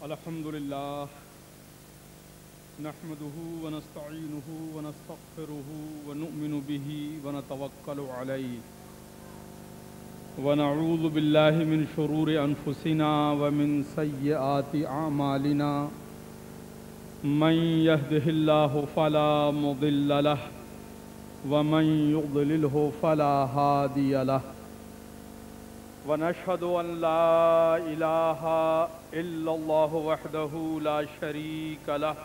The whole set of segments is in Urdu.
الحمد لله نحمده ونستعينه ونستغفره ونؤمن به ونتوكل عليه ونعوذ بالله من شرور أنفسنا ومن سيئات أعمالنا من يهده الله فلا مضل له ومن يضلله فلا هادي له ونشهد أن لا إله إلا الله وحده لا شريك له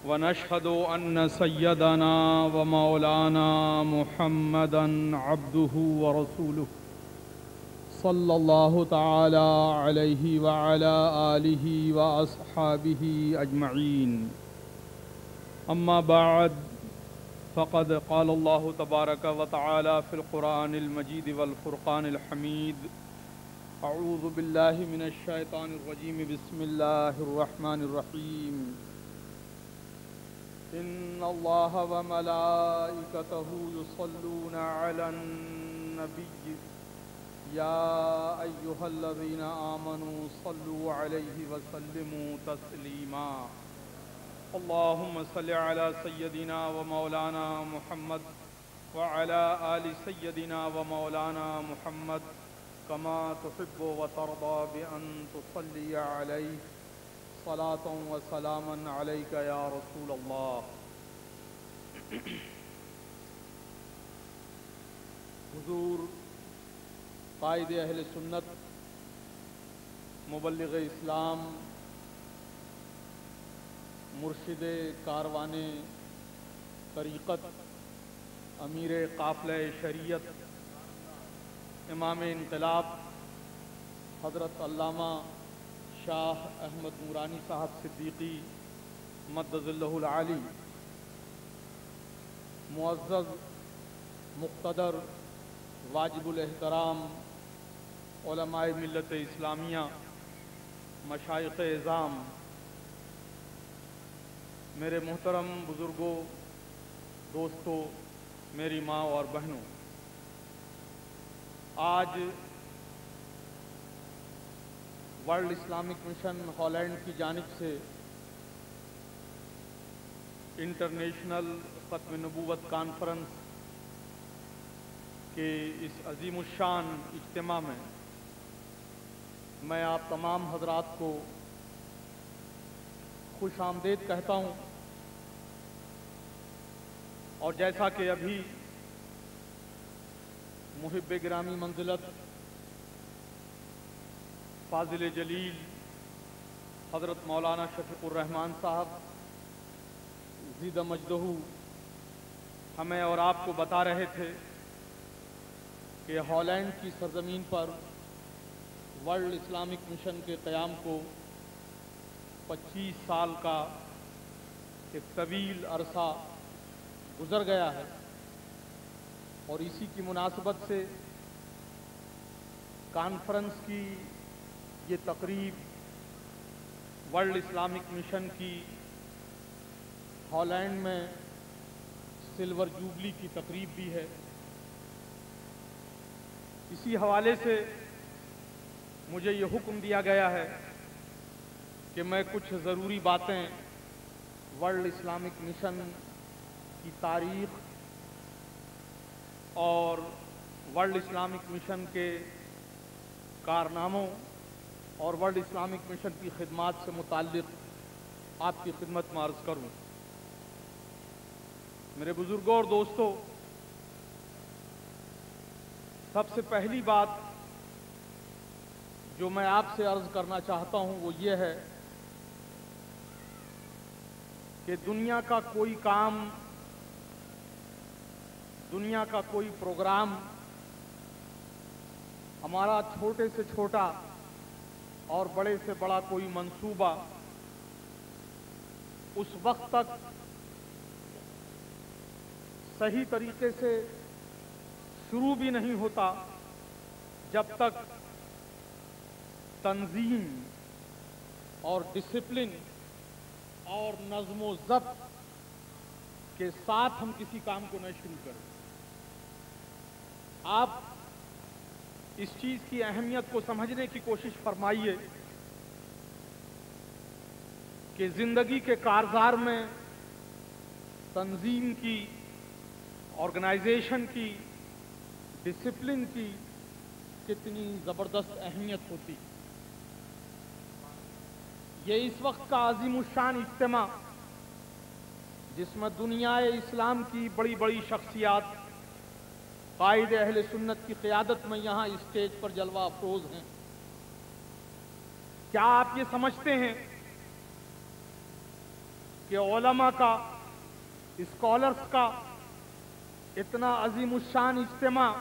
ونشهد أن سيدنا ومولانا محمدا عبده ورسوله صلى الله تعالى عليه وعلى آله وأصحابه أجمعين أما بعد فقد قال الله تبارك وتعالى في القرآن المجيد والفرقان الحميد أعوذ بالله من الشيطان الرجيم بسم الله الرحمن الرحيم إن الله وملائكته يصلون على النبي يا أيها الذين آمنوا صلوا عليه وسلموا تسليما اللهم صل على سيدنا ومولانا محمد وعلى آل سيدنا ومولانا محمد كما تحب وترضى بأن تصلي عليه صلاة وسلاما عليك يا رسول الله حضور قائد اہل سنت مبلغ اسلام مرشد کاروان طریقت امیر قافلہ شریعت امام انقلاب حضرت علامہ شاہ احمد نورانی صاحب صدیقی مدد اللہ العالی، معزز مقتدر واجب الاحترام علماء ملت اسلامیہ، مشائخ اعظام، میرے محترم بزرگوں، دوستوں، میری ماں اور بہنوں، آج ورلڈ اسلامک مشن ہالینڈ کی جانب سے انٹرنیشنل ختم نبوت کانفرنس کے اس عظیم الشان اجتماع میں میں آپ تمام حضرات کو خوش آمدید کہتا ہوں، اور جیسا کہ ابھی محب گرامی منزلت فاضل جلیل حضرت مولانا شفیق الرحمان صاحب زیدہ مجدہ ہمیں اور آپ کو بتا رہے تھے کہ ہالینڈ کی سرزمین پر ورلڈ اسلامک مشن کے قیام کو 25 سال کا ایک طویل عرصہ گزر گیا ہے، اور اسی کی مناسبت سے کانفرنس کی یہ تقریب ورلڈ اسلامک مشن کی ہالینڈ میں سلور جوبلی کی تقریب بھی ہے۔ اسی حوالے سے مجھے یہ حکم دیا گیا ہے کہ میں کچھ ضروری باتیں ورلڈ اسلامک مشن کی تاریخ اور ورلڈ اسلامک مشن کے کارناموں اور ورلڈ اسلامک مشن کی خدمات سے متعلق آپ کی خدمت میں عرض کروں۔ میرے بزرگوں اور دوستوں، سب سے پہلی بات جو میں آپ سے عرض کرنا چاہتا ہوں وہ یہ ہے کہ دنیا کا کوئی کام، دنیا کا کوئی پروگرام، ہمارا چھوٹے سے چھوٹا اور بڑے سے بڑا کوئی منصوبہ اس وقت تک صحیح طریقے سے شروع بھی نہیں ہوتا جب تک تنظیم اور ڈسپلن اور نظم و ضبط کے ساتھ ہم کسی کام کو نہ شروع کریں۔ آپ اس چیز کی اہمیت کو سمجھنے کی کوشش فرمائیے کہ زندگی کے کارزار میں تنظیم کی، آرگنائزیشن کی، ڈسپلن کی کتنی زبردست اہمیت ہوتی. یہ اس وقت کا عظیم الشان اجتماع جس میں دنیا اسلام کی بڑی بڑی شخصیات قائد اہل سنت کی قیادت میں یہاں اسٹیج پر جلوہ افروز ہیں. کیا آپ یہ سمجھتے ہیں کہ علماء کا، اسکالرز کا اتنا عظیم الشان اجتماع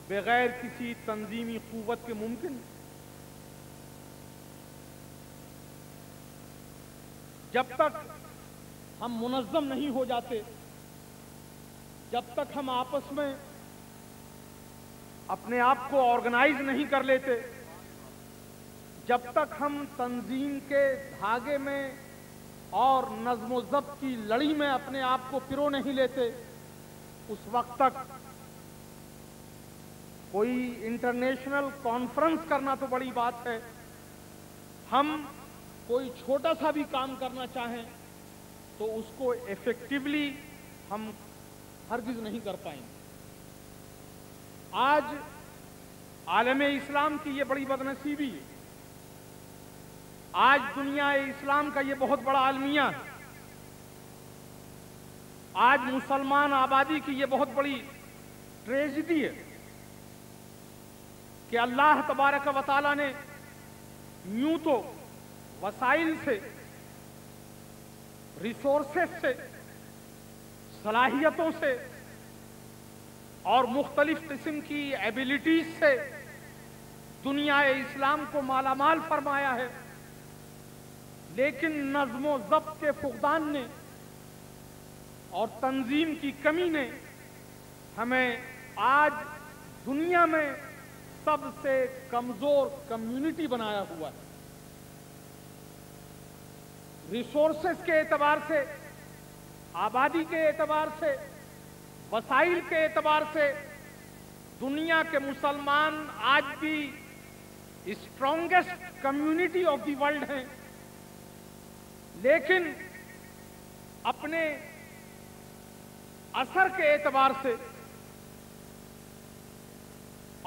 بغیر کسی تنظیمی قوت کے ممکن؟ جب تک ہم منظم نہیں ہو جاتے، جب تک ہم آپس میں اپنے آپ کو آرگنائز نہیں کر لیتے، جب تک ہم تنظیم کے دھاگے میں اور نظم و ضبط کی لڑی میں اپنے آپ کو پرو نہیں لیتے، اس وقت تک کوئی انٹرنیشنل کانفرنس کرنا تو بڑی بات ہے، ہم کوئی چھوٹا سا بھی کام کرنا چاہیں تو اس کو ایفیکٹولی ہم ہرگز نہیں کر پائیں. آج عالم اسلام کی یہ بڑی بدنصیبی ہے، آج دنیا اسلام کا یہ بہت بڑا المیہ ہے، آج مسلمان آبادی کی یہ بہت بڑی ٹریجڈی ہے کہ اللہ تبارک و تعالیٰ نے یوں تو وسائل سے، ریسورسز سے، صلاحیتوں سے اور مختلف قسم کی ایبیلٹیز سے دنیا اسلام کو مالا مال فرمایا ہے، لیکن نظم و ضبط کے فقدان نے اور تنظیم کی کمی نے ہمیں آج دنیا میں سب سے کمزور کمیونٹی بنایا ہوا ہے. ریسورسز کے اعتبار سے، آبادی کے اعتبار سے، وسائل کے اعتبار سے دنیا کے مسلمان آج بھی strongest community of the world ہیں، لیکن اپنے اثر کے اعتبار سے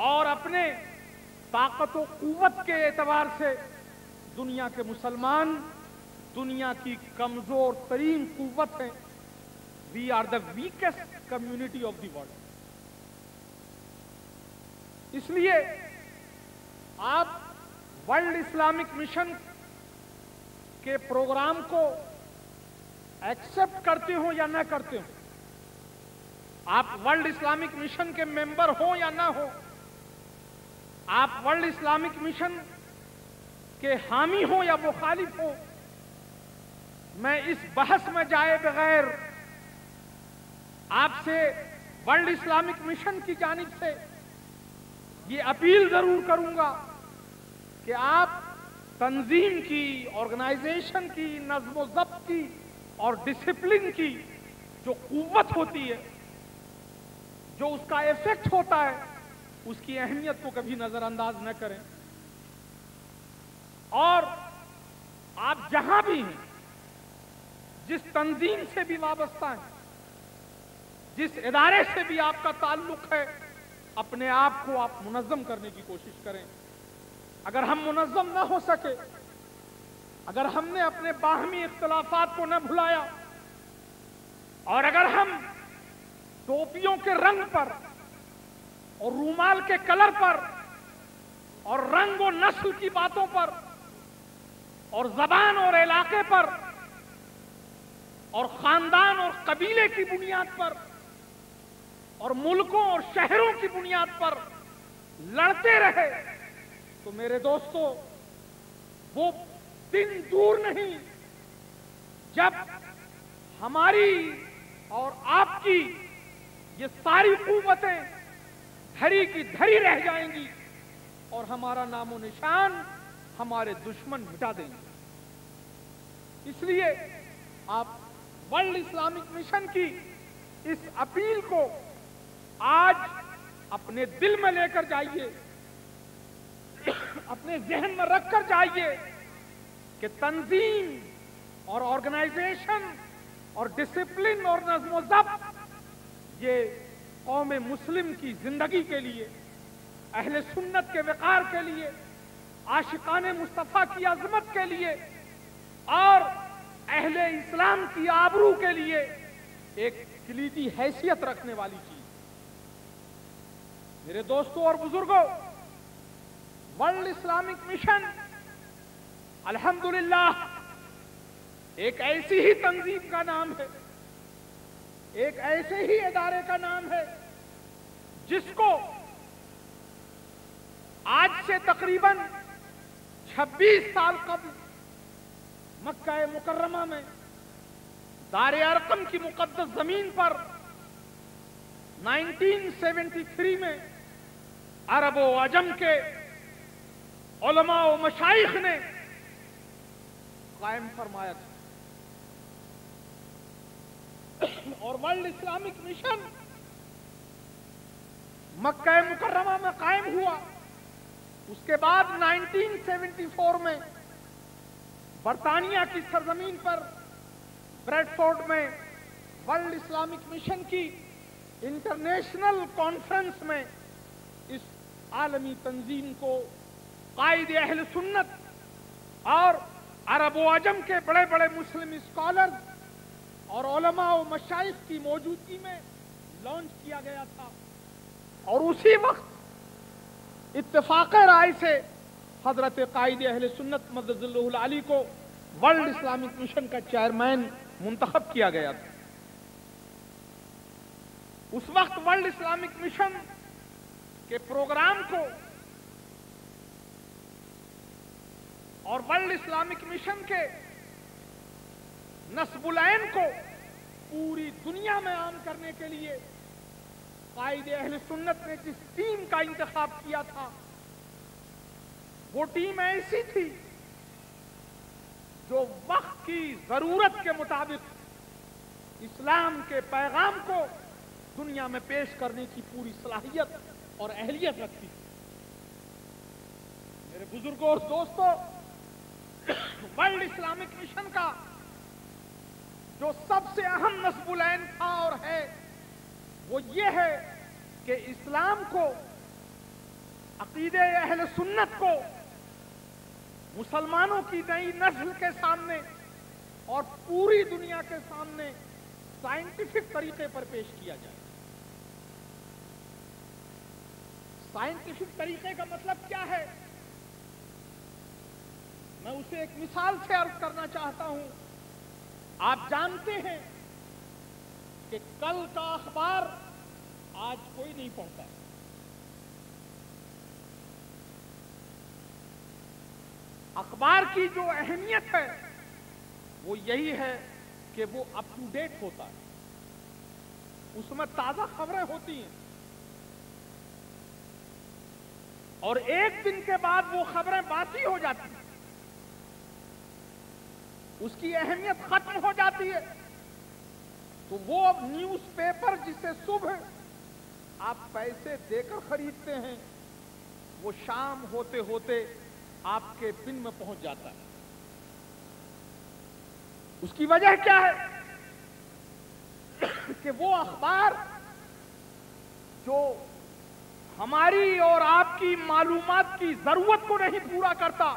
اور اپنے طاقت و قوت کے اعتبار سے دنیا کے مسلمان دنیا کی کمزور ترین قوت ہیں. We are the weakest community of the world. اس لیے آپ ورلڈ اسلامک مشن کے پروگرام کو ایکسپٹ کرتے ہوں یا نہ کرتے ہوں، آپ ورلڈ اسلامک مشن کے ممبر ہوں یا نہ ہوں، آپ ورلڈ اسلامک مشن کے حامی ہوں یا مخالف ہوں، میں اس بحث میں جائے بغیر آپ سے ورلڈ اسلامک مشن کی جانب سے یہ اپیل ضرور کروں گا کہ آپ تنظیم کی، آرگنائزیشن کی، نظم و ضبط کی اور ڈسپلن کی جو قوت ہوتی ہے، جو اس کا ایفیکٹ ہوتا ہے، اس کی اہمیت کو کبھی نظر انداز نہ کریں. اور آپ جہاں بھی ہیں، جس تنظیم سے بھی وابستہ ہیں، جس ادارے سے بھی آپ کا تعلق ہے، اپنے آپ کو آپ منظم کرنے کی کوشش کریں. اگر ہم منظم نہ ہو سکے، اگر ہم نے اپنے باہمی اختلافات کو نہ بھلایا، اور اگر ہم ٹوپیوں کے رنگ پر اور رومال کے کلر پر اور رنگ و نسل کی باتوں پر اور زبان اور علاقے پر اور خاندان اور قبیلے کی بنیاد پر اور ملکوں اور شہروں کی بنیاد پر لڑتے رہے تو میرے دوستو، وہ دن دور نہیں جب ہماری اور آپ کی یہ ساری قوتیں دھری کی دھری رہ جائیں گی اور ہمارا نام و نشان ہمارے دشمن مٹا دیں گے. اس لیے آپ ورلڈ اسلامک مشن کی اس اپیل کو آج اپنے دل میں لے کر جائیے، اپنے ذہن میں رکھ کر جائیے کہ تنظیم اور آرگنائزیشن اور ڈسپلن اور نظم و ضبط یہ قوم مسلم کی زندگی کے لیے، اہل سنت کے وقار کے لیے، عاشقان مصطفیٰ کی عظمت کے لیے اور اہل اسلام کی آبرو کے لیے ایک کلیدی حیثیت رکھنے والی چیز۔ میرے دوستوں اور بزرگوں، ورلڈ اسلامک مشن الحمدللہ ایک ایسی ہی تنظیم کا نام ہے، ایک ایسے ہی ادارے کا نام ہے جس کو آج سے تقریباً 26 سال قبل مکہ مکرمہ میں دار ارقم کی مقدس زمین پر 1973 میں عرب و عجم کے علماء و مشائخ نے قائم فرمایا تھا، اور ورلڈ اسلامک مشن مکہ مکرمہ میں قائم ہوا۔ اس کے بعد 1974 میں برطانیہ کی سرزمین پر بریڈ فورڈ میں ورلڈ اسلامک مشن کی انٹرنیشنل کانفرنس میں اس عالمی تنظیم کو قائد اہل سنت اور عرب و عجم کے بڑے بڑے مسلم اسکالرز اور علماء و مشائخ کی موجودگی میں لانچ کیا گیا تھا، اور اسی وقت اتفاق رائے سے حضرت قائد اہل سنت مدد اللہ العلی کو ورلڈ اسلامک مشن کا چیئرمین منتخب کیا گیا تھا۔ اس وقت ورلڈ اسلامک مشن کے پروگرام کو اور ورلڈ اسلامک مشن کے نصب العین کو پوری دنیا میں عام کرنے کے لیے قائد اہل سنت نے جس ٹیم کا انتخاب کیا تھا، وہ ٹیم ایسی تھی جو وقت کی ضرورت کے مطابق اسلام کے پیغام کو دنیا میں پیش کرنے کی پوری صلاحیت اور اہلیت رکھتی تھی۔ میرے بزرگوں اور دوستوں، ورلڈ اسلامک مشن کا جو سب سے اہم نصب العین تھا اور ہے، وہ یہ ہے کہ اسلام کو، عقیدہ اہل سنت کو مسلمانوں کی نئی نسل کے سامنے اور پوری دنیا کے سامنے سائنٹیفک طریقے پر پیش کیا جائے۔ سائنٹیفک طریقے کا مطلب کیا ہے؟ میں اسے ایک مثال سے عرض کرنا چاہتا ہوں۔ آپ جانتے ہیں کہ کل کا اخبار آج کوئی نہیں پڑھتا، اخبار کی جو اہمیت ہے وہ یہی ہے کہ وہ اپ ٹو ڈیٹ ہوتا ہے، اس میں تازہ خبریں ہوتی ہیں، اور ایک دن کے بعد وہ خبریں باسی ہو جاتی ہیں، اس کی اہمیت ختم ہو جاتی ہے۔ تو وہ نیوز پیپر جسے صبح آپ پیسے دے کر خریدتے ہیں، وہ شام ہوتے ہوتے آپ کے بن میں پہنچ جاتا ہے۔ اس کی وجہ کیا ہے کہ وہ اخبار جو ہماری اور آپ کی معلومات کی ضرورت کو نہیں پورا کرتا،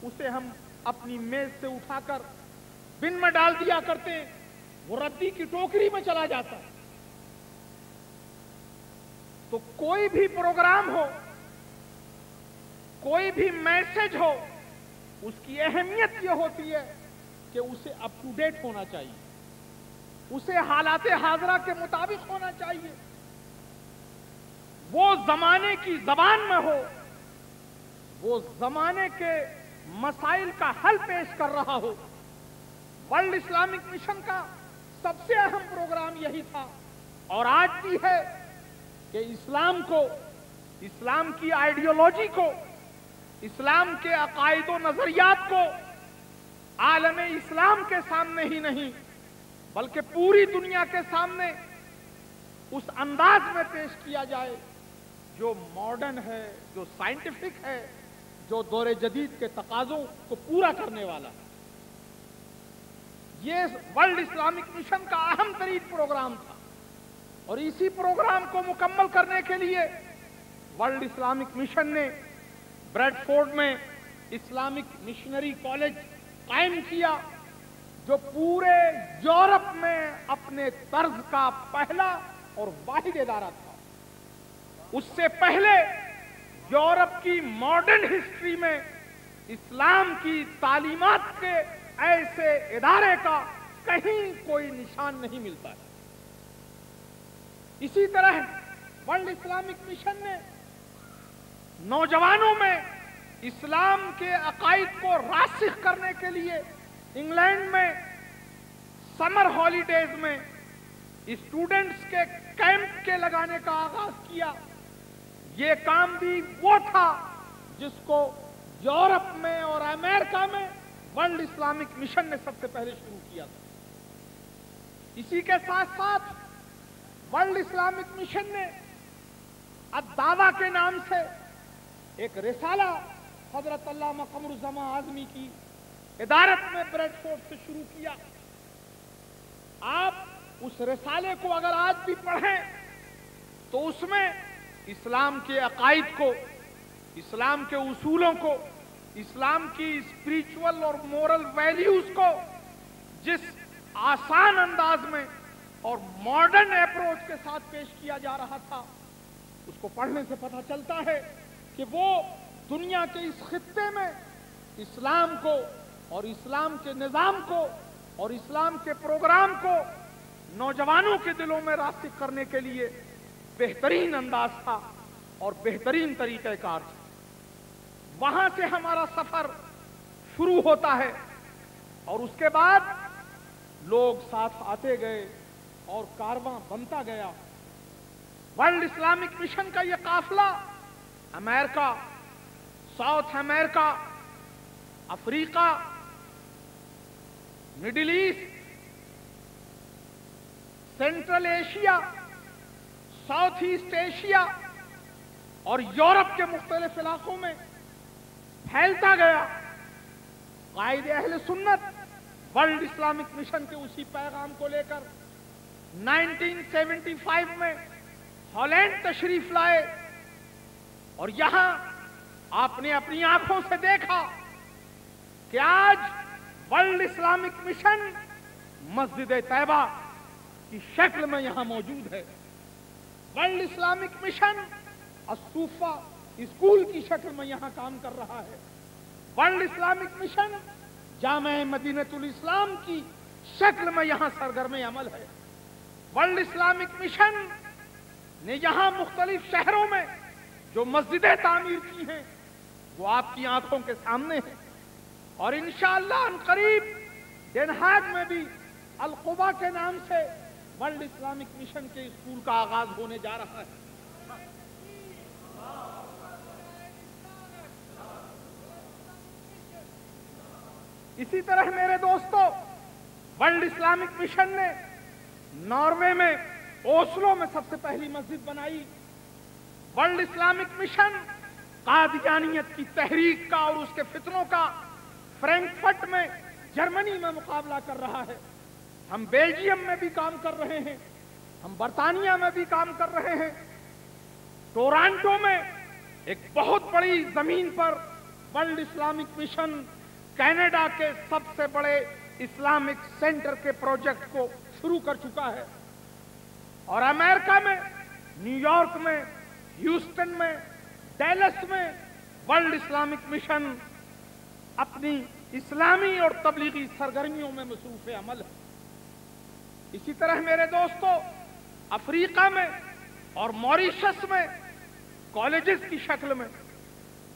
اسے ہم اپنی میز سے اٹھا کر بن میں ڈال دیا کرتے ہیں، وہ ردی کی ٹوکری میں چلا جاتا ہے۔ تو کوئی بھی پروگرام ہو، کوئی بھی میسج ہو، اس کی اہمیت یہ ہوتی ہے کہ اسے اپ ٹو ڈیٹ ہونا چاہیے، اسے حالات حاضرہ کے مطابق ہونا چاہیے، وہ زمانے کی زبان میں ہو، وہ زمانے کے مسائل کا حل پیش کر رہا ہو۔ ورلڈ اسلامک مشن کا سب سے اہم پروگرام یہی تھا، اور آج بھی ہے، کہ اسلام کو، اسلام کی آئیڈیالوجی کو، اسلام کے عقائد و نظریات کو عالم اسلام کے سامنے ہی نہیں بلکہ پوری دنیا کے سامنے اس انداز میں پیش کیا جائے جو ماڈرن ہے، جو سائنٹیفک ہے، جو دور جدید کے تقاضوں کو پورا کرنے والا ہے۔ یہ ورلڈ اسلامک مشن کا اہم ترین پروگرام تھا، اور اسی پروگرام کو مکمل کرنے کے لیے ورلڈ اسلامک مشن نے بریڈ فورڈ میں اسلامک مشنری کالج قائم کیا، جو پورے یورپ میں اپنے طرز کا پہلا اور واحد ادارہ تھا۔ اس سے پہلے یورپ کی ماڈرن ہسٹری میں اسلام کی تعلیمات کے ایسے ادارے کا کہیں کوئی نشان نہیں ملتا ہے۔ اسی طرح ورلڈ اسلامک مشن نے نوجوانوں میں اسلام کے عقائد کو راسخ کرنے کے لیے انگلینڈ میں سمر ہالیڈیز میں اسٹوڈنٹس کے کیمپ کے لگانے کا آغاز کیا۔ یہ کام بھی وہ تھا جس کو یورپ میں اور امریکہ میں ورلڈ اسلامک مشن نے سب سے پہلے شروع کیا تھا۔ اسی کے ساتھ ساتھ ورلڈ اسلامک مشن نے الدعوہ کے نام سے ایک رسالہ حضرت علامہ قمر الزمان اعظمی کی ادارت میں بریڈ فورڈ سے شروع کیا۔ آپ اس رسالے کو اگر آج بھی پڑھیں تو اس میں اسلام کے عقائد کو، اسلام کے اصولوں کو، اسلام کی اسپریچول اور مورل ویلیوز کو جس آسان انداز میں اور ماڈرن اپروچ کے ساتھ پیش کیا جا رہا تھا، اس کو پڑھنے سے پتہ چلتا ہے کہ وہ دنیا کے اس خطے میں اسلام کو اور اسلام کے نظام کو اور اسلام کے پروگرام کو نوجوانوں کے دلوں میں راسخ کرنے کے لیے بہترین انداز تھا اور بہترین طریقہ کار تھا۔ وہاں سے ہمارا سفر شروع ہوتا ہے اور اس کے بعد لوگ ساتھ آتے گئے اور کارواں بنتا گیا۔ ورلڈ اسلامک مشن کا یہ قافلہ امریکہ، ساؤتھ امریکہ، افریقہ، middle east, central Asia, south east Asia اور یورپ کے مختلف علاقوں میں پھیلتا گیا۔ قائد اہل سنت ورلڈ اسلامک مشن کے اسی پیغام کو لے کر 1975 میں ہالینڈ تشریف لائے، اور یہاں آپ نے اپنی آنکھوں سے دیکھا کہ آج ورلڈ اسلامک مشن مسجد طیبہ کی شکل میں یہاں موجود ہے۔ ورلڈ اسلامک مشن الصوفہ اسکول کی شکل میں یہاں کام کر رہا ہے۔ ورلڈ اسلامک مشن جامع مدینۃ الاسلام کی شکل میں یہاں سرگرم عمل ہے۔ ورلڈ اسلامک مشن نے یہاں مختلف شہروں میں جو مسجدیں تعمیر کی ہیں وہ آپ کی آنکھوں کے سامنے ہیں، اور انشاءاللہ عنقریب ڈین ہاگ میں بھی القبا کے نام سے ورلڈ اسلامک مشن کے اسکول کا آغاز ہونے جا رہا ہے۔ اسی طرح میرے دوستو، ورلڈ اسلامک مشن نے ناروے میں اوسلو میں سب سے پہلی مسجد بنائی۔ ورلڈ اسلامک مشن قادیانیت کی تحریک کا اور اس کے فتنوں کا فرینکفرٹ میں جرمنی میں مقابلہ کر رہا ہے۔ ہم بیلجیم میں بھی کام کر رہے ہیں، ہم برطانیہ میں بھی کام کر رہے ہیں۔ ٹورانٹو میں ایک بہت بڑی زمین پر ورلڈ اسلامک مشن کینیڈا کے سب سے بڑے اسلامک سینٹر کے پروجیکٹ کو شروع کر چکا ہے، اور امریکہ میں، نیو یارک میں، ہیوسٹن میں، ڈیلس میں ورلڈ اسلامک مشن اپنی اسلامی اور تبلیغی سرگرمیوں میں مصروف عمل ہے۔ اسی طرح میرے دوستو، افریقہ میں اور موریشس میں کالجز کی شکل میں،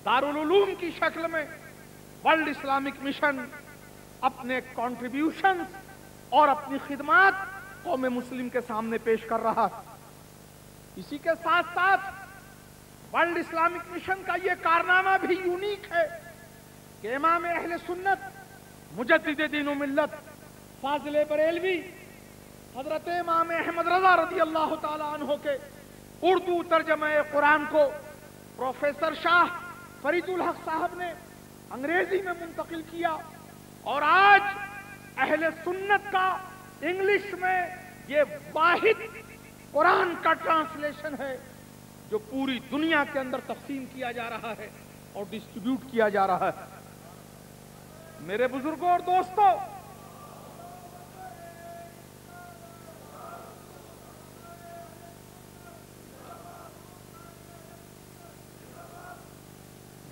دارالعلوم کی شکل میں ورلڈ اسلامک مشن اپنے کنٹریبیوشنز اور اپنی خدمات قوم مسلم کے سامنے پیش کر رہا ہے۔ اسی کے ساتھ ساتھ ورلڈ اسلامک مشن کا یہ کارنامہ بھی یونیک ہے کہ امام اہل سنت مجدد دین و ملت فاضل بریلوی حضرت امام احمد رضا رضی اللہ تعالی عنہ کے اردو ترجمہ قرآن کو پروفیسر شاہ فرید الحق صاحب نے انگریزی میں منتقل کیا، اور آج اہل سنت کا انگلش میں یہ واحد قرآن کا ٹرانسلیشن ہے جو پوری دنیا کے اندر تقسیم کیا جا رہا ہے اور ڈسٹریبیوٹ کیا جا رہا ہے۔ میرے بزرگوں اور دوستوں،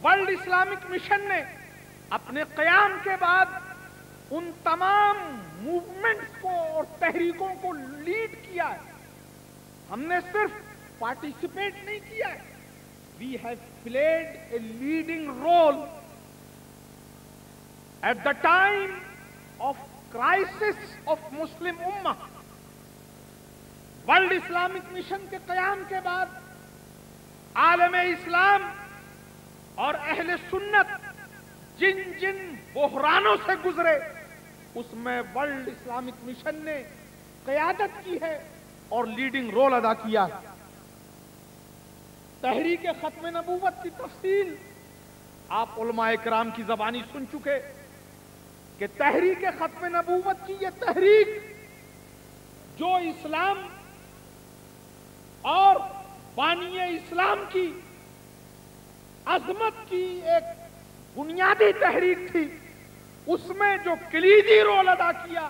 ورلڈ اسلامک مشن نے اپنے قیام کے بعد ان تمام موومنٹس کو اور تحریکوں کو لیڈ کیا ہے۔ ہم نے صرف پارٹیسپیٹ نہیں کیا ہے، we have played a leading role at the time of crisis of Muslim امہ۔ ورلڈ اسلامک مشن کے قیام کے بعد عالم اسلام اور اہل سنت جن جن بحرانوں سے گزرے، اس میں ورلڈ اسلامک مشن نے قیادت کی ہے اور لیڈنگ رول ادا کیا ہے۔ تحریک ختم نبوت کی تفصیل آپ علماء کرام کی زبانی سن چکے کہ تحریک ختم نبوت کی یہ تحریک جو اسلام اور بانی اسلام کی عظمت کی ایک بنیادی تحریک تھی، اس میں جو کلیدی رول ادا کیا،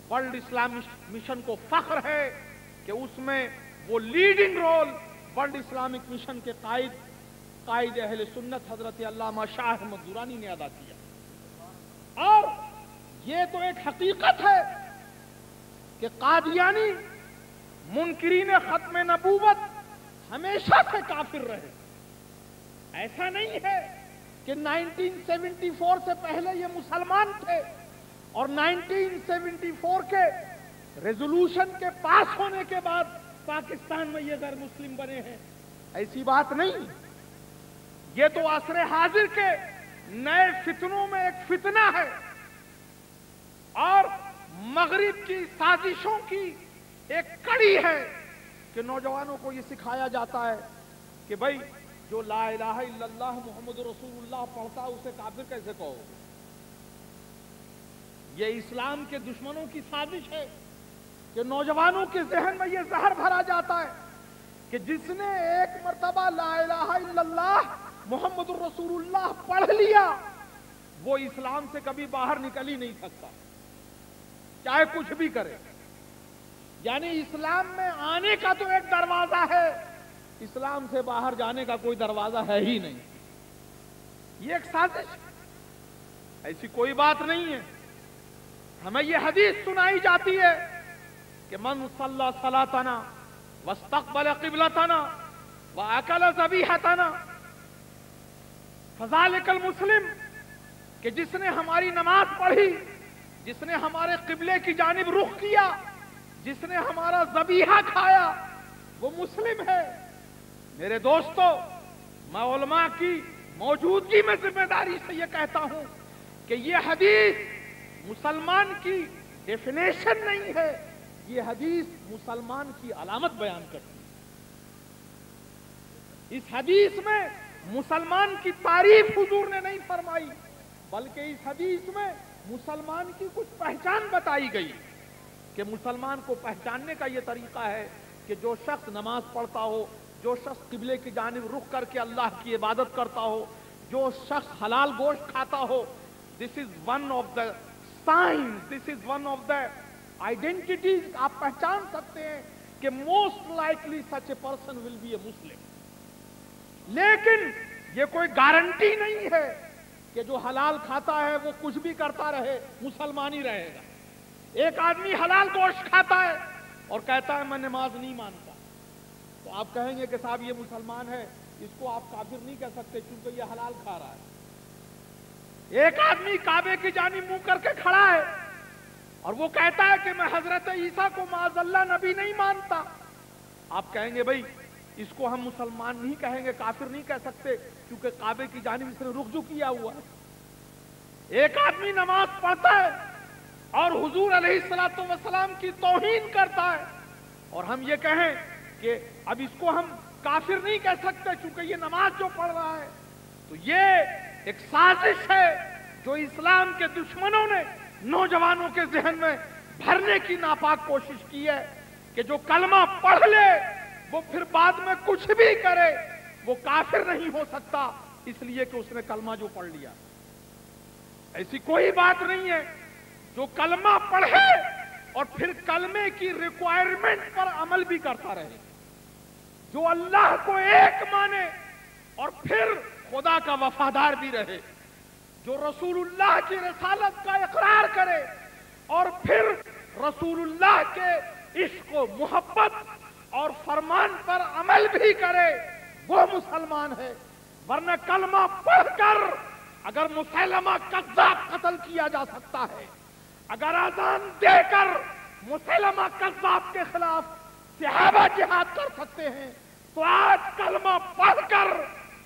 ورلڈ اسلامک مشن کو فخر ہے کہ اس میں وہ leading role world Islamic mission کے قائد اہل سنت حضرت علامہ شاہ احمد درانی نے ادا کیا۔ اور یہ تو ایک حقیقت ہے کہ قادیانی منکرین ختم نبوت ہمیشہ سے کافر رہے۔ ایسا نہیں ہے کہ 1974 سے پہلے یہ مسلمان تھے اور 1974 کے ریزولوشن کے پاس ہونے کے بعد پاکستان میں یہ غیر مسلم بنے ہیں، ایسی بات نہیں۔ یہ تو عصر حاضر کے نئے فتنوں میں ایک فتنہ ہے اور مغرب کی سازشوں کی ایک کڑی ہے کہ نوجوانوں کو یہ سکھایا جاتا ہے کہ بھائی جو لا الہ الا اللہ محمد رسول اللہ پڑھتا اسے کافر کیسے کہو۔ یہ اسلام کے دشمنوں کی سازش ہے کہ نوجوانوں کے ذہن میں یہ زہر بھرا جاتا ہے کہ جس نے ایک مرتبہ لا الہ الا اللہ محمد رسول اللہ پڑھ لیا وہ اسلام سے کبھی باہر نکل ہی نہیں سکتا، چاہے کچھ بھی کرے۔ یعنی اسلام میں آنے کا تو ایک دروازہ ہے، اسلام سے باہر جانے کا کوئی دروازہ ہے ہی نہیں۔ یہ ایک سازش ہے، ایسی کوئی بات نہیں ہے۔ ہمیں یہ حدیث سنائی جاتی ہے کہ من صلی صلاتنا واستقبل قبلتنا واکل ذبیحتنا فذلک المسلم، کہ جس نے ہماری نماز پڑھی، جس نے ہمارے قبلے کی جانب رخ کیا، جس نے ہمارا ذبیحہ کھایا، وہ مسلم ہے۔ میرے دوستو، میں علماء کی موجودگی میں ذمہ داری سے یہ کہتا ہوں کہ یہ حدیث مسلمان کی ڈیفینیشن نہیں ہے، یہ حدیث مسلمان کی علامت بیان کرتی ہے۔ اس حدیث میں مسلمان کی تعریف حضور نے نہیں فرمائی، بلکہ اس حدیث میں مسلمان کی کچھ پہچان بتائی گئی کہ مسلمان کو پہچاننے کا یہ طریقہ ہے کہ جو شخص نماز پڑھتا ہو، جو شخص قبلے کی جانب رخ کر کے اللہ کی عبادت کرتا ہو، جو شخص حلال گوشت کھاتا ہو، this is one of the signs, this is one of the identities. آپ پہچان سکتے ہیں کہ most likely such a person will be a Muslim, لیکن یہ کوئی گارنٹی نہیں ہے کہ جو حلال کھاتا ہے وہ کچھ بھی کرتا رہے مسلمان ہی رہے گا۔ ایک آدمی حلال گوشت کھاتا ہے اور کہتا ہے میں نماز نہیں مانتا، تو آپ کہیں گے کہ صاحب یہ مسلمان ہے، اس کو آپ کافر نہیں کہہ سکتے کیونکہ یہ حلال کھا رہا ہے۔ ایک آدمی کعبے کی جانب منہ کر کے کھڑا ہے اور وہ کہتا ہے کہ میں حضرت عیسیٰ کو معاذ اللہ نبی نہیں مانتا، آپ کہیں گے بھائی اس کو ہم مسلمان نہیں کہیں گے، کافر نہیں کہہ سکتے کیونکہ کعبے کی جانب اس نے رخ جو کیا ہوا ہے۔ ایک آدمی نماز پڑھتا ہے اور حضور علیہ السلام کی توہین کرتا ہے اور ہم یہ کہیں کہ اب اس کو ہم کافر نہیں کہہ سکتے کیونکہ یہ نماز جو پڑھ رہا ہے، تو یہ ایک سازش ہے جو اسلام کے دشمنوں نے نوجوانوں کے ذہن میں بھرنے کی ناپاک کوشش کی ہے کہ جو کلمہ پڑھ لے وہ پھر بعد میں کچھ بھی کرے وہ کافر نہیں ہو سکتا، اس لیے کہ اس نے کلمہ جو پڑھ لیا۔ ایسی کوئی بات نہیں ہے، جو کلمہ پڑھے اور پھر کلمے کی ریکوائرمنٹ پر عمل بھی کرتا رہے، جو اللہ کو ایک مانے اور پھر خدا کا وفادار بھی رہے، جو رسول اللہ کی رسالت کا اقرار کرے اور پھر رسول اللہ کے عشق و محبت اور فرمان پر عمل بھی کرے، وہ مسلمان ہے۔ ورنہ کلمہ پڑھ کر اگر مسلمہ کذاب قتل کیا جا سکتا ہے، اگر اذان دے کر مسلمہ کذاب کے خلاف صحابہ جہاد کر سکتے ہیں، تو آج کلمہ پڑھ کر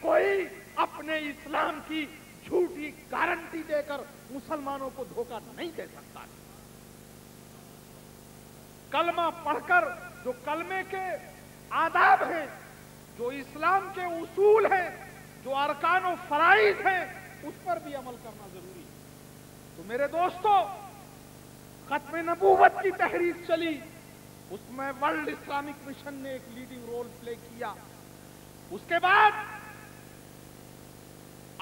کوئی اپنے اسلام کی جھوٹی گارنٹی دے کر مسلمانوں کو دھوکہ نہیں دے سکتا۔ کلمہ پڑھ کر جو کلمے کے آداب ہیں، جو اسلام کے اصول ہیں، جو ارکان و فرائض ہیں، اس پر بھی عمل کرنا ضروری ہے۔ تو میرے دوستو، ختم نبوت کی تحریک چلی، اس میں ورلڈ اسلامک مشن نے ایک لیڈنگ رول پلے کیا۔ اس کے بعد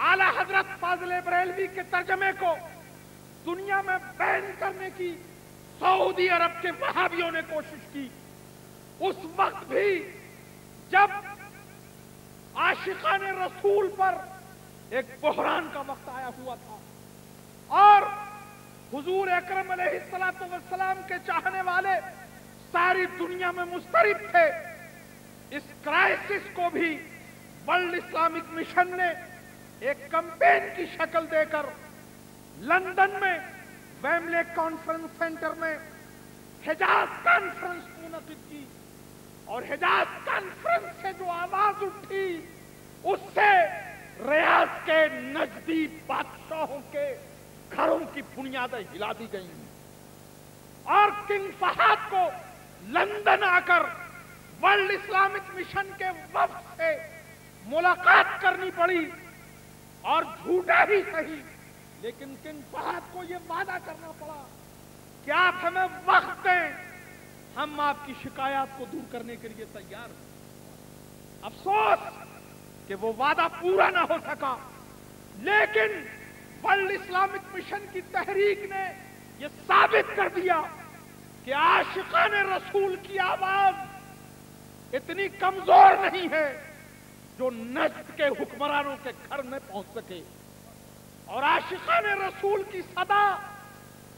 اعلی حضرت فاضل بریلوی کے ترجمے کو دنیا میں بین کرنے کی سعودی عرب کے وہابیوں نے کوشش کی۔ اس وقت بھی جب عاشقان رسول پر ایک بحران کا وقت آیا ہوا تھا اور حضور اکرم علیہ السلام کے چاہنے والے ساری دنیا میں مضطرب تھے، اس کرائسس کو بھی ورلڈ اسلامک مشن نے ایک کمپین کی شکل دے کر لندن میں ویملے کانفرنس سینٹر میں حجاز کانفرنس منعقد کی، اور حجاز کانفرنس سے جو آواز اٹھی اس سے ریاض کے نجدی بادشاہوں کے گھروں کی بنیادیں ہلا دی گئیں، اور کنگ فہد کو لندن آ کر ورلڈ اسلامک مشن کے وفد سے ملاقات کرنی پڑی، اور جھوٹا ہی صحیح لیکن کنگ فہد کو یہ وعدہ کرنا پڑا کہ آپ ہمیں وقت دیں، ہم آپ کی شکایات کو دور کرنے کے لیے تیار ہیں۔ افسوس کہ وہ وعدہ پورا نہ ہو سکا، لیکن ورلڈ اسلامک مشن کی تحریک نے یہ ثابت کر دیا کہ عاشقان رسول کی آواز اتنی کمزور نہیں ہے جو نجد کے حکمرانوں کے گھر میں پہنچ سکے، اور عاشقان رسول کی صدا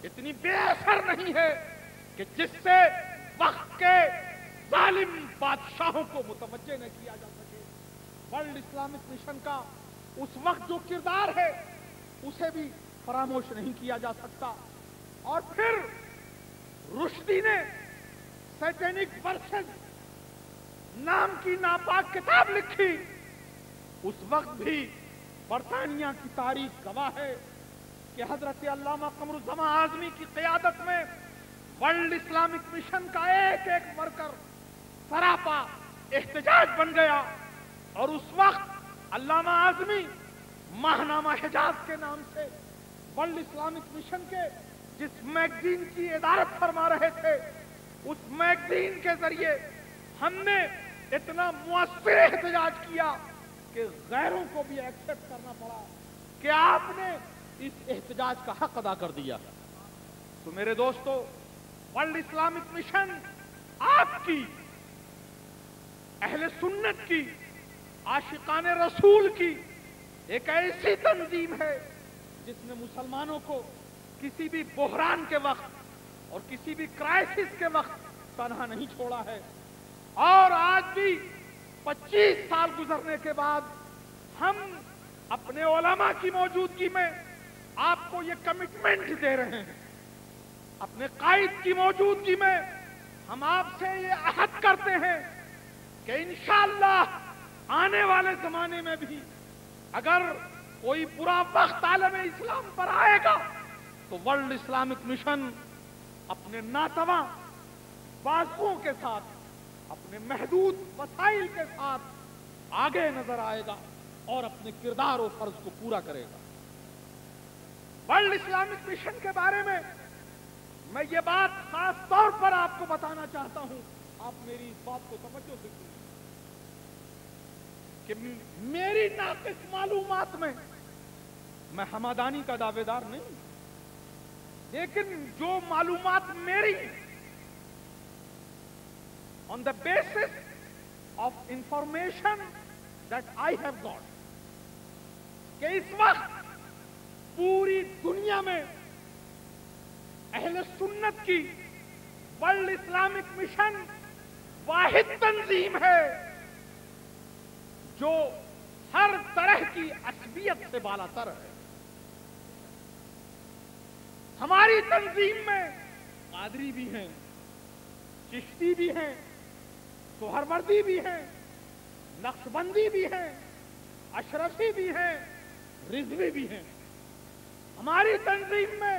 اتنی بے اثر نہیں ہے کہ جس سے وقت کے ظالم بادشاہوں کو متوجہ نہ کیا جا سکے۔ ورلڈ اسلامک مشن کا اس وقت جو کردار ہے اسے بھی فراموش نہیں کیا جا سکتا۔ اور پھر رشدی نے سیٹینک ورسز نام کی ناپاک کتاب لکھی، اس وقت بھی برطانیہ کی تاریخ گواہ ہے کہ حضرت علامہ قمر الزمان اعظمی کی قیادت میں ورلڈ اسلامک مشن کا ایک ایک ورکر سراپا احتجاج بن گیا، اور اس وقت علامہ اعظمی ماہنامہ حجاز کے نام سے ورلڈ اسلامک مشن کے جس میگزین کی ادارت فرما رہے تھے، اس میگزین کے ذریعے ہم نے اتنا مؤثر احتجاج کیا کہ غیروں کو بھی ایکسپٹ کرنا پڑا کہ آپ نے اس احتجاج کا حق ادا کر دیا۔ تو میرے دوستو، ورلڈ اسلامک مشن آپ کی، اہل سنت کی، عاشقان رسول کی ایک ایسی تنظیم ہے جس نے مسلمانوں کو کسی بھی بحران کے وقت اور کسی بھی کرائسس کے وقت تنہا نہیں چھوڑا ہے۔ اور آج بھی 25 سال گزرنے کے بعد ہم اپنے علماء کی موجودگی میں آپ کو یہ کمٹمنٹ دے رہے ہیں، اپنے قائد کی موجودگی میں ہم آپ سے یہ عہد کرتے ہیں کہ انشاءاللہ آنے والے زمانے میں بھی اگر کوئی برا وقت عالم اسلام پر آئے گا تو ورلڈ اسلامک مشن اپنے ناتواں بازوؤں کے ساتھ، اپنے محدود وسائل کے ساتھ آگے نظر آئے گا۔ اور اپنے کردار و فرض کو پورا کرے گا۔ ورلڈ اسلامک مشن کے بارے میں میں یہ بات خاص طور پر آپ کو بتانا چاہتا ہوں، آپ میری اس بات کو توجہ سے سنیں کہ میری ناقص معلومات میں ہمدانی کا دعوے دار نہیں، لیکن جو معلومات میری on the basis of information that I have got کہ اس وقت پوری دنیا میں اہل سنت کی ورلڈ اسلامک مشن واحد تنظیم ہے جو ہر طرح کی عصبیت سے بالا تر ہے۔ ہماری تنظیم میں قادری بھی ہیں، چشتی بھی ہیں، سہروردی بھی ہیں، نقشبندی بھی ہیں، اشرفی بھی ہیں، رضوی بھی ہیں۔ ہماری تنظیم میں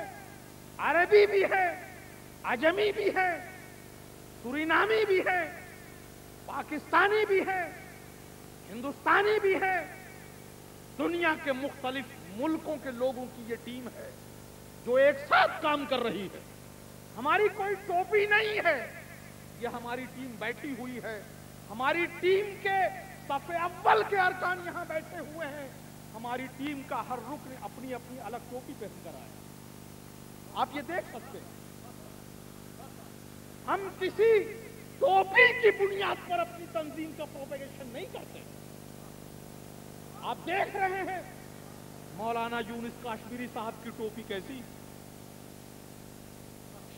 عربی بھی ہے، عجمی بھی ہے، سورینامی بھی ہے، پاکستانی بھی ہے، ہندوستانی بھی ہے، دنیا کے مختلف ملکوں کے لوگوں کی یہ ٹیم ہے جو ایک ساتھ کام کر رہی ہے۔ ہماری کوئی ٹوپی نہیں ہے، یہ ہماری ٹیم بیٹھی ہوئی ہے۔ ہماری ٹیم کے صف اول کے ارکان یہاں بیٹھے ہوئے ہیں۔ ہماری ٹیم کا ہر رکن اپنی اپنی الگ ٹوپی پہن کر آیا، آپ یہ دیکھ سکتے ہیں۔ ہم کسی ٹوپی کی بنیاد پر اپنی تنظیم کا پروپیگیشن نہیں کرتے۔ آپ دیکھ رہے ہیں مولانا یونس کاشمیری صاحب کی ٹوپی کیسی،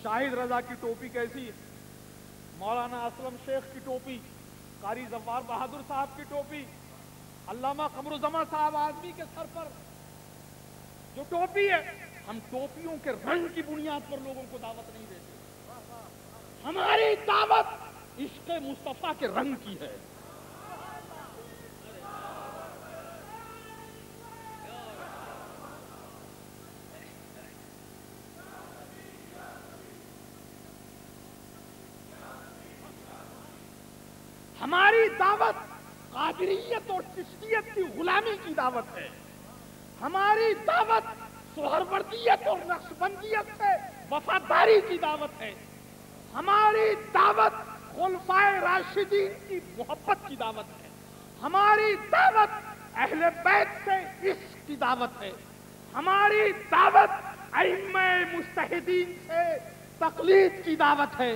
شاہد رضا کی ٹوپی کیسی، مولانا اسلم شیخ کی ٹوپی، قاری ظفار بہادر صاحب کی ٹوپی، علامہ قمر الزمان صاحب آدمی کے سر پر جو ٹوپی ہے۔ ہم ٹوپیوں کے رنگ کی بنیاد پر لوگوں کو دعوت نہیں دیتے، ہماری دعوت عشق مصطفیٰ کے رنگ کی ہے۔ ہماری دعوت قادریت اور چشتیت کی غلامی کی دعوت ہے۔ ہماری دعوت سہروردیت اور نقشبندیت سے وفاداری کی دعوت ہے۔ ہماری دعوت خلفائے راشدین کی محبت کی دعوت ہے۔ ہماری دعوت اہل بیت سے عشق کی دعوت ہے۔ ہماری دعوت ائمہ مجتہدین سے تقلید کی دعوت ہے۔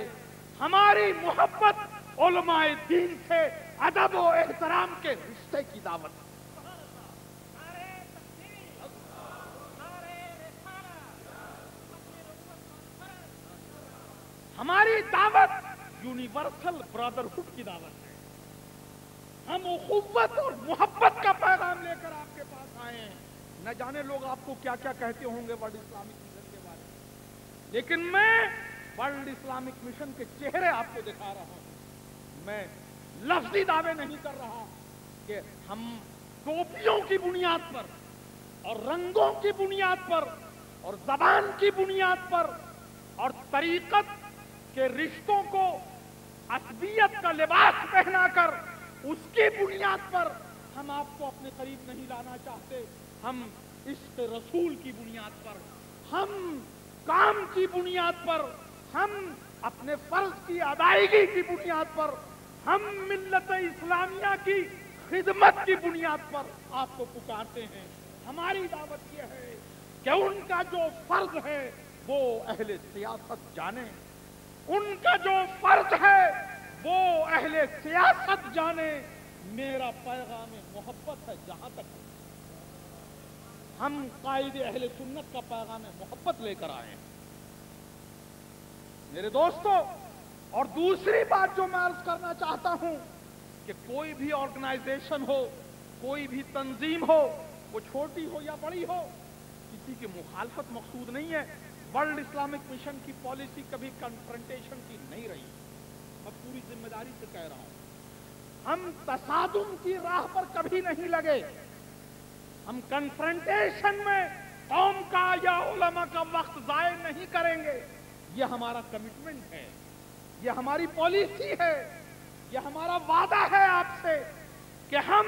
ہماری محبت علماء دین سے ادب و احترام کے رشتے کی دعوت ہے۔ ہماری دعوت یونیورسل برادرہڈ کی دعوت ہے۔ ہم اخوت اور محبت کا پیغام لے کر آپ کے پاس آئے ہیں۔ نہ جانے لوگ آپ کو کیا کیا کہتے ہوں گے ورلڈ اسلامک مشن کے بارے میں، لیکن میں ورلڈ اسلامک مشن کے چہرے آپ کو دکھا رہا ہوں۔ میں لفظی دعوے نہیں کر رہا کہ ہم ٹوپیوں کی بنیاد پر اور رنگوں کی بنیاد پر اور زبان کی بنیاد پر اور طریقت کے رشتوں کو عصبیت کا لباس پہنا کر اس کی بنیاد پر ہم آپ کو اپنے قریب نہیں لانا چاہتے۔ ہم عشق رسول کی بنیاد پر، ہم کام کی بنیاد پر، ہم اپنے فرض کی ادائیگی کی بنیاد پر، ہم ملت اسلامیہ کی خدمت کی بنیاد پر آپ کو پکارتے ہیں۔ ہماری دعوت یہ ہے کہ ان کا جو فرض ہے وہ اہل سیاست جانیں، ان کا جو فرض ہے وہ اہل سیاست جانے۔ میرا پیغام محبت ہے، جہاں تک ہم قائد اہل سنت کا پیغام محبت لے کر آئے ہیں میرے دوستو۔ اور دوسری بات جو میں عرض کرنا چاہتا ہوں کہ کوئی بھی آرگنائزیشن ہو، کوئی بھی تنظیم ہو، وہ چھوٹی ہو یا بڑی ہو، کسی کی مخالفت مقصود نہیں ہے۔ ورلڈ اسلامک مشن کی پالیسی کبھی کنفرنٹیشن کی نہیں رہی، میں پوری ذمہ داری سے کہہ رہا ہوں۔ ہم تصادم کی راہ پر کبھی نہیں لگے، ہم کنفرنٹیشن میں قوم کا یا علماء کا وقت ضائع نہیں کریں گے۔ یہ ہمارا کمٹمنٹ ہے، یہ ہماری پالیسی ہے، یہ ہمارا وعدہ ہے آپ سے کہ ہم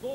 2